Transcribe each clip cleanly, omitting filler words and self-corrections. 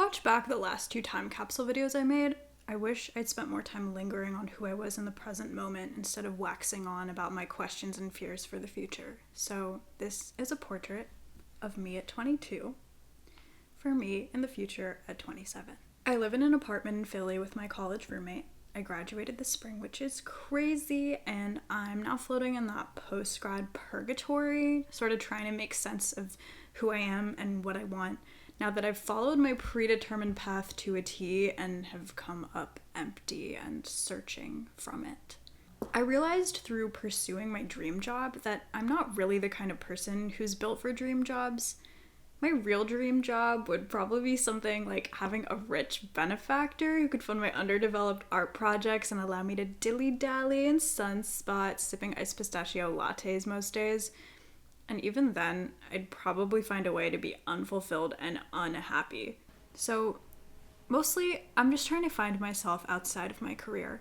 watch back the last 2 time capsule videos I made, I wish I'd spent more time lingering on who I was in the present moment instead of waxing on about my questions and fears for the future. So this is a portrait of me at 22, for me in the future at 27. I live in an apartment in Philly with my college roommate. I graduated this spring, which is crazy, and I'm now floating in that post-grad purgatory, sort of trying to make sense of who I am and what I want, now that I've followed my predetermined path to a T and have come up empty and searching from it. I realized through pursuing my dream job that I'm not really the kind of person who's built for dream jobs. My real dream job would probably be something like having a rich benefactor who could fund my underdeveloped art projects and allow me to dilly-dally in sunspots, sipping iced pistachio lattes most days. And even then, I'd probably find a way to be unfulfilled and unhappy. So, mostly, I'm just trying to find myself outside of my career.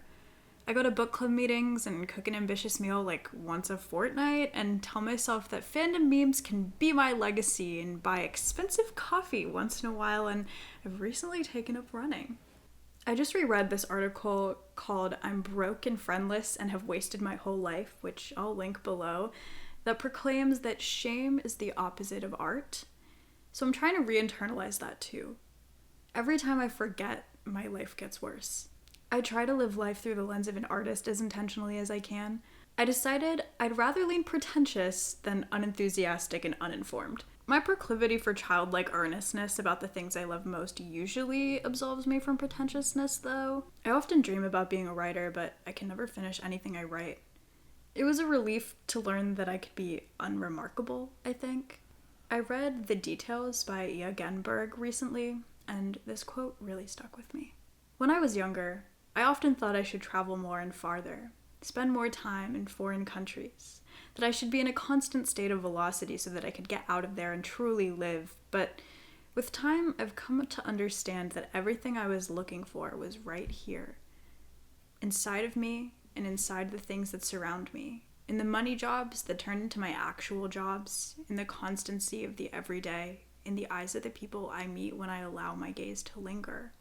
I go to book club meetings and cook an ambitious meal like once a fortnight and tell myself that fandom memes can be my legacy and buy expensive coffee once in a while, and I've recently taken up running. I just reread this article called "I'm Broke and Friendless and Have Wasted My Whole Life," which I'll link below, that proclaims that shame is the opposite of art. So I'm trying to re-internalize that too. Every time I forget, my life gets worse. I try to live life through the lens of an artist as intentionally as I can. I decided I'd rather lean pretentious than unenthusiastic and uninformed. My proclivity for childlike earnestness about the things I love most usually absolves me from pretentiousness, though. I often dream about being a writer, but I can never finish anything I write. It was a relief to learn that I could be unremarkable, I think. I read The Details by Ia Genberg recently, and this quote really stuck with me. When I was younger, I often thought I should travel more and farther, spend more time in foreign countries, that I should be in a constant state of velocity so that I could get out of there and truly live. But with time, I've come to understand that everything I was looking for was right here, inside of me and inside the things that surround me, in the money jobs that turn into my actual jobs, in the constancy of the everyday, in the eyes of the people I meet when I allow my gaze to linger.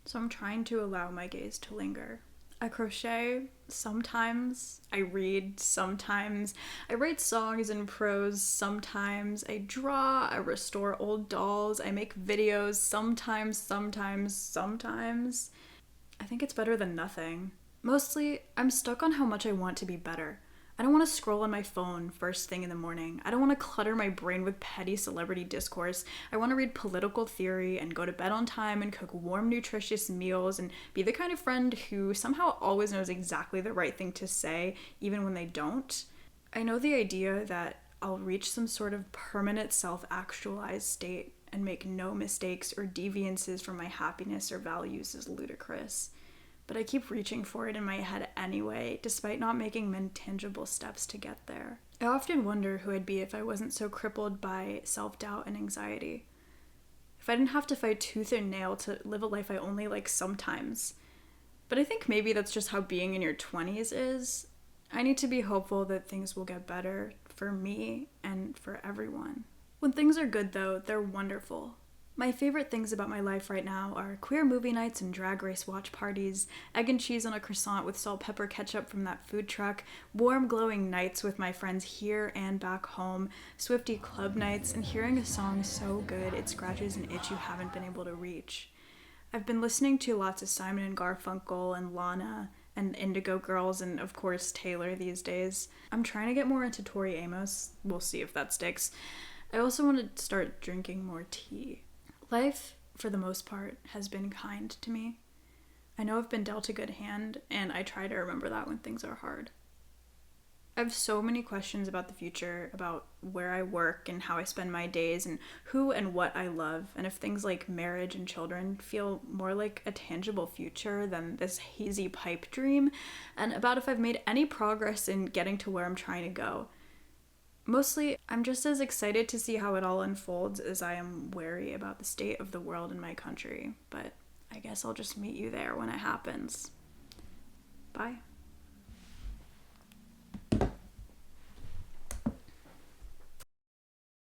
So I'm trying to allow my gaze to linger. I crochet sometimes, I read sometimes, I write songs in prose sometimes, I draw, I restore old dolls, I make videos sometimes. I think it's better than nothing. Mostly, I'm stuck on how much I want to be better. I don't want to scroll on my phone first thing in the morning. I don't want to clutter my brain with petty celebrity discourse. I want to read political theory and go to bed on time and cook warm, nutritious meals and be the kind of friend who somehow always knows exactly the right thing to say, even when they don't. I know the idea that I'll reach some sort of permanent self-actualized state and make no mistakes or deviances from my happiness or values is ludicrous. But I keep reaching for it in my head anyway, despite not making many tangible steps to get there. I often wonder who I'd be if I wasn't so crippled by self-doubt and anxiety. If I didn't have to fight tooth and nail to live a life I only like sometimes. But I think maybe that's just how being in your 20s is. I need to be hopeful that things will get better for me and for everyone. When things are good, though, they're wonderful. My favorite things about my life right now are queer movie nights and drag race watch parties, egg and cheese on a croissant with salt pepper ketchup from that food truck, warm glowing nights with my friends here and back home, Swiftie club nights, and hearing a song so good it scratches an itch you haven't been able to reach. I've been listening to lots of Simon and Garfunkel and Lana and Indigo Girls and, of course, Taylor these days. I'm trying to get more into Tori Amos. We'll see if that sticks. I also want to start drinking more tea. Life, for the most part, has been kind to me. I know I've been dealt a good hand, and I try to remember that when things are hard. I have so many questions about the future, about where I work and how I spend my days, and who and what I love, and if things like marriage and children feel more like a tangible future than this hazy pipe dream, and about if I've made any progress in getting to where I'm trying to go. Mostly, I'm just as excited to see how it all unfolds as I am wary about the state of the world and my country, but I guess I'll just meet you there when it happens. Bye.